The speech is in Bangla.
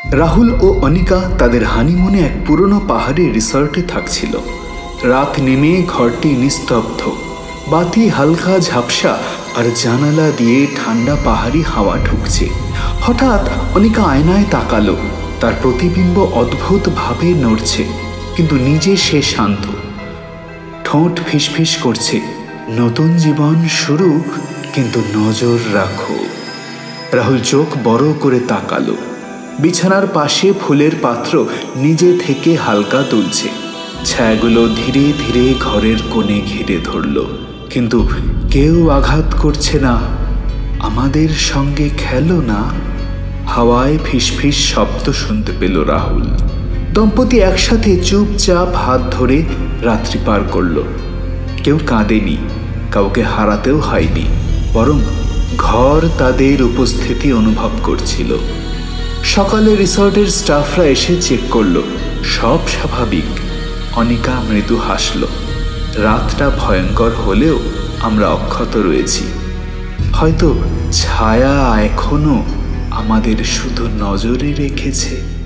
রাহুল ও অনিকা তাদের হানিমুনে এক পুরনো পাহাড়ি রিসর্টে থাকছিল। রাত নেমে ঘরটি নিস্তব্ধ, বাতি হালকা ঝাপসা আর জানালা দিয়ে ঠান্ডা পাহাড়ি হাওয়া ঢুকছে। হঠাৎ অনিকা আয়নায় তাকালো। তার প্রতিবিম্ব অদ্ভুতভাবে নড়ছে, কিন্তু নিজে সে শান্ত। ঠোঁট ফিসফিস করছে, নতুন জীবন শুরু, কিন্তু নজর রাখো। রাহুল চোখ বড় করে তাকালো। বিছানার পাশে ফুলের পাত্র নিজে থেকে হালকা দুলছে। ছায়াগুলো ধীরে ধীরে ঘরের কোণে ঘিরে ধরল, কিন্তু কেউ আঘাত করছে না। আমাদের সঙ্গে খেলো না। হাওয়ায় ফিসফিস শব্দ শুনতে পেল রাহুল। দম্পতি একসাথে চুপচাপ হাত ধরে রাত্রি পার করল। কেউ কাঁদেনি, কাউকে হারাতেও হয়নি, বরং ঘর তাদের উপস্থিতি অনুভব করছিল। সকালে রিসর্টের স্টাফরা এসে চেক করল, সব স্বাভাবিক। অনিকা মৃদু হাসল। রাতটা ভয়ঙ্কর হলেও আমরা অক্ষত রয়েছি। হয়তো ছায়া এখনো আমাদের শুধু নজরে রেখেছে।